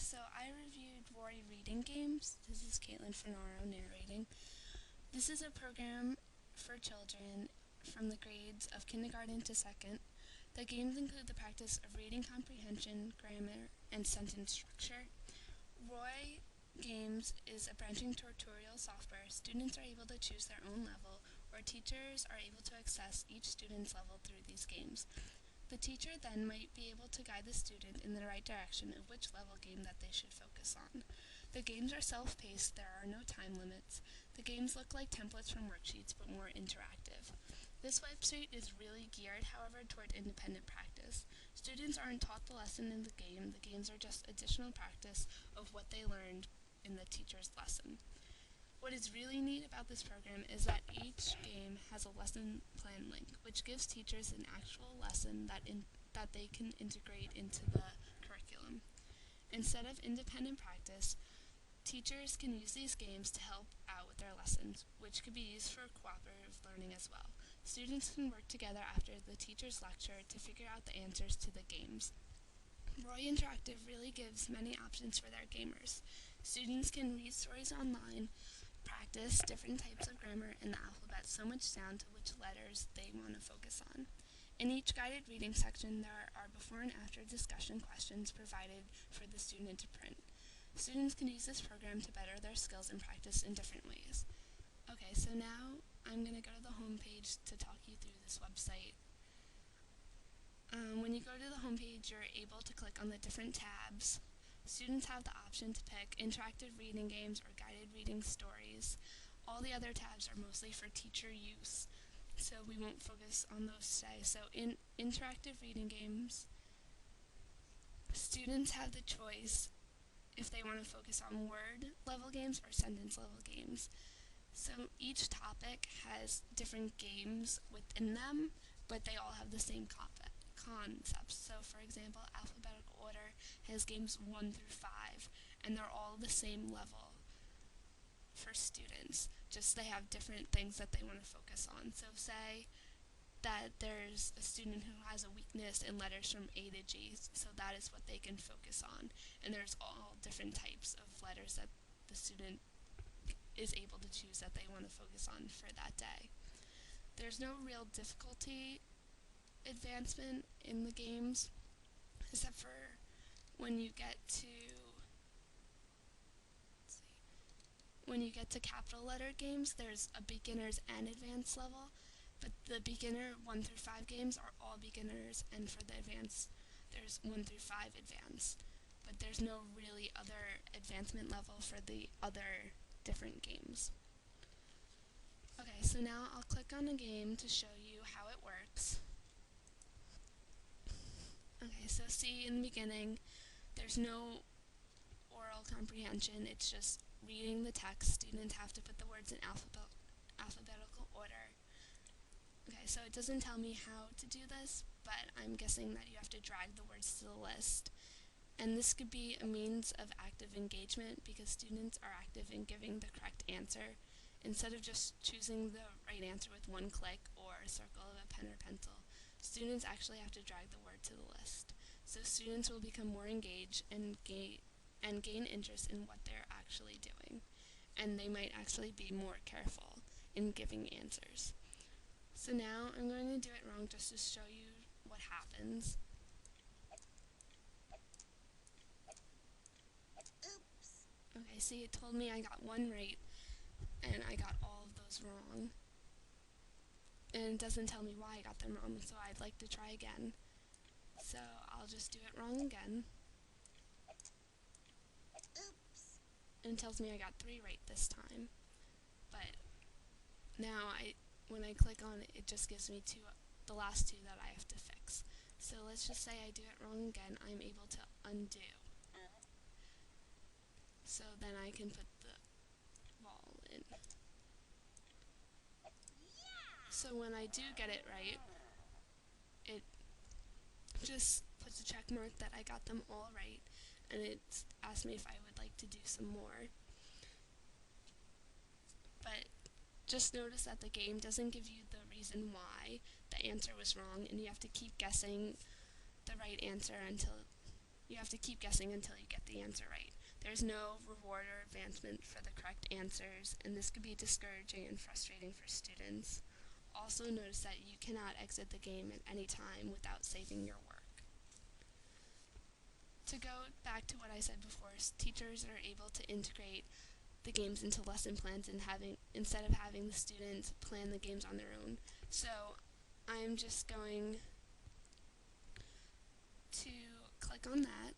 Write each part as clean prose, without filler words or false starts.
So I reviewed Rory Reading Games. This is Caitlin Fernaro narrating. This is a program for children from the grades of kindergarten to second. The games include the practice of reading comprehension, grammar, and sentence structure. Roy Games is a branching tutorial software. Students are able to choose their own level, or teachers are able to access each student's level through these games. The teacher then might be able to guide the student in the right direction of which level game that they should focus on. The games are self-paced, there are no time limits. The games look like templates from worksheets but more interactive. This website is really geared, however, toward independent practice. Students aren't taught the lesson in the games are just additional practice of what they learned in the teacher's lesson. What is really neat about this program is that each game has a lesson plan link, which gives teachers an actual lesson that they can integrate into the curriculum. Instead of independent practice, teachers can use these games to help out with their lessons, which could be used for cooperative learning as well. Students can work together after the teacher's lecture to figure out the answers to the games. Roy Interactive really gives many options for their gamers. Students can read stories online, practice different types of grammar and the alphabet so much down to which letters they want to focus on. In each guided reading section, there are before and after discussion questions provided for the student to print. Students can use this program to better their skills and practice in different ways. Okay, so now I'm going to go to the home page to talk you through this website. When you go to the home page, you're able to click on the different tabs. Students have the option to pick interactive reading games or guided reading stories. All the other tabs are mostly for teacher use, so we won't focus on those today. So in interactive reading games, students have the choice if they want to focus on word level games or sentence level games. So each topic has different games within them, but they all have the same concepts. So for example, alphabetical order has games 1 through 5, and they're all the same level for students, just they have different things that they want to focus on. So say that there's a student who has a weakness in letters from A to G, so that is what they can focus on, and there's all different types of letters that the student is able to choose that they want to focus on for that day. There's no real difficulty advancement in the games, except for when you get to capital letter games, there's a beginners and advanced level, but the beginner 1 through 5 games are all beginners, and for the advanced, there's 1 through 5 advanced, but there's no really other advancement level for the other different games. Okay, so now I'll click on a game to show you how it works. Okay, so see in the beginning, there's no oral comprehension, it's just reading the text. Students have to put the words in alphabetical order. Okay, so it doesn't tell me how to do this, but I'm guessing that you have to drag the words to the list. And this could be a means of active engagement because students are active in giving the correct answer instead of just choosing the right answer with one click or a circle of a pen or pencil. Students actually have to drag the word to the list. So students will become more engaged and gain interest in what they're actually doing. And they might actually be more careful in giving answers. So now I'm going to do it wrong just to show you what happens. Oops. Okay, see, it told me I got one right, and I got all of those wrong. And it doesn't tell me why I got them wrong, so I'd like to try again. So I'll just do it wrong again. Oops. And it tells me I got 3 right this time. But now when I click on it, it just gives me the last 2 that I have to fix. So let's just say I do it wrong again, I'm able to undo. So then I can put the ball in. So when I do get it right, it just puts a check mark that I got them all right, and it asks me if I would like to do some more. But just notice that the game doesn't give you the reason why the answer was wrong, and you have to keep guessing the right answer until You have to keep guessing until you get the answer right. There's no reward or advancement for the correct answers, and this could be discouraging and frustrating for students. Also notice that you cannot exit the game at any time without saving your work. To go back to what I said before, teachers are able to integrate the games into lesson plans and instead of having the students plan the games on their own. So I'm just going to click on that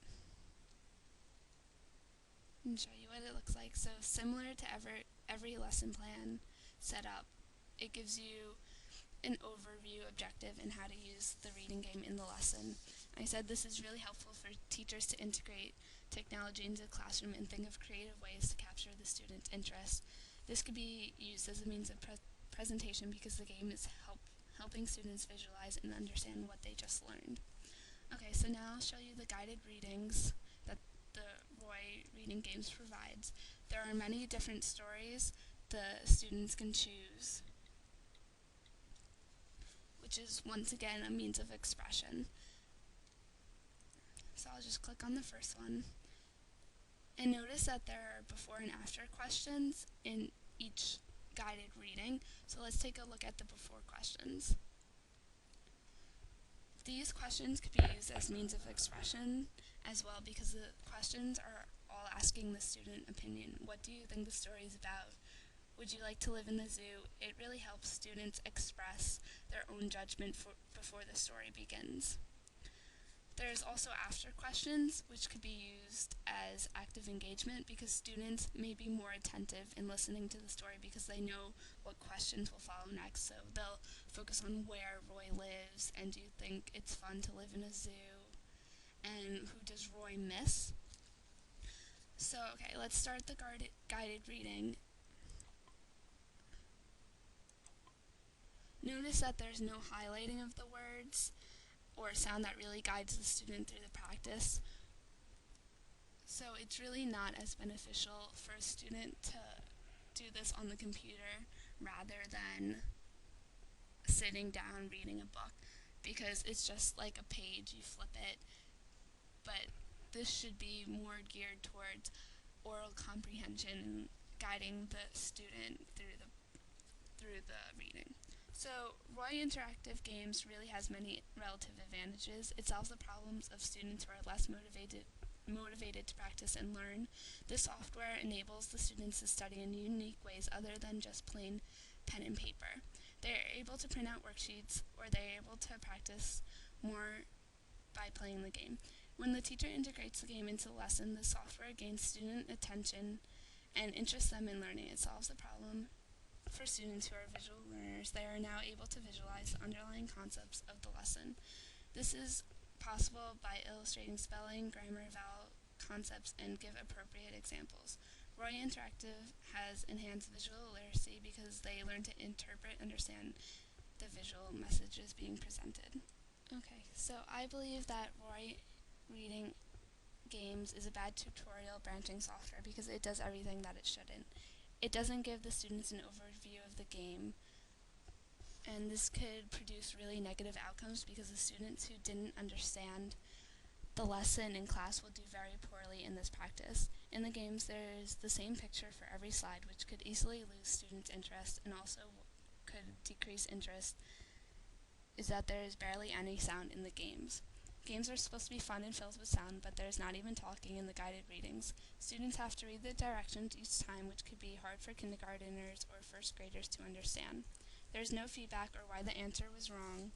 and show you what it looks like. So similar to every lesson plan setup, it gives you an overview objective and how to use the reading game in the lesson. I said this is really helpful for teachers to integrate technology into the classroom and think of creative ways to capture the student's interest. This could be used as a means of presentation because the game is helping students visualize and understand what they just learned. Okay, so now I'll show you the guided readings that the Roy Reading Games provides. There are many different stories the students can choose, which is once again a means of expression. So I'll just click on the first one. And notice that there are before and after questions in each guided reading. So let's take a look at the before questions. These questions could be used as means of expression as well because the questions are all asking the student opinion. What do you think the story is about? Would you like to live in the zoo? It really helps students express their own judgment before the story begins. There's also after questions, which could be used as active engagement because students may be more attentive in listening to the story because they know what questions will follow next. So they'll focus on where Roy lives, and do you think it's fun to live in a zoo? And who does Roy miss? So, okay, let's start the guided reading. Notice that there's no highlighting of the words or a sound that really guides the student through the practice. So it's really not as beneficial for a student to do this on the computer rather than sitting down reading a book because it's just like a page, you flip it. But this should be more geared towards oral comprehension and guiding the student through the reading. So, Roy Interactive Games really has many relative advantages. It solves the problems of students who are less motivated to practice and learn. This software enables the students to study in unique ways other than just plain pen and paper. They are able to print out worksheets, or they are able to practice more by playing the game. When the teacher integrates the game into the lesson, the software gains student attention and interests them in learning. It solves the problem for students who are visual learners. They are now able to visualize the underlying concepts of the lesson. This is possible by illustrating spelling, grammar, vowel concepts, and give appropriate examples. Roy Interactive has enhanced visual literacy because they learn to interpret, understand the visual messages being presented. Okay, so I believe that Roy Reading Games is a bad tutorial branching software because it does everything that it shouldn't. It doesn't give the students an overview of the game, and this could produce really negative outcomes because the students who didn't understand the lesson in class will do very poorly in this practice. In the games, there's the same picture for every slide, which could easily lose students' interest and also could decrease interest, is that there is barely any sound in the games. Games are supposed to be fun and filled with sound, but there's not even talking in the guided readings. Students have to read the directions each time, which could be hard for kindergarteners or first graders to understand. There's no feedback or why the answer was wrong.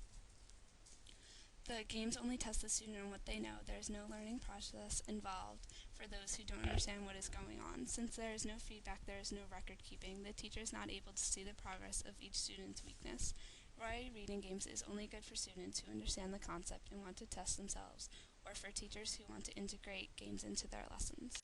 The games only test the student on what they know. There is no learning process involved for those who don't understand what is going on. Since there is no feedback, there is no record keeping. The teacher is not able to see the progress of each student's weakness. Roy Reading Games is only good for students who understand the concept and want to test themselves, or for teachers who want to integrate games into their lessons.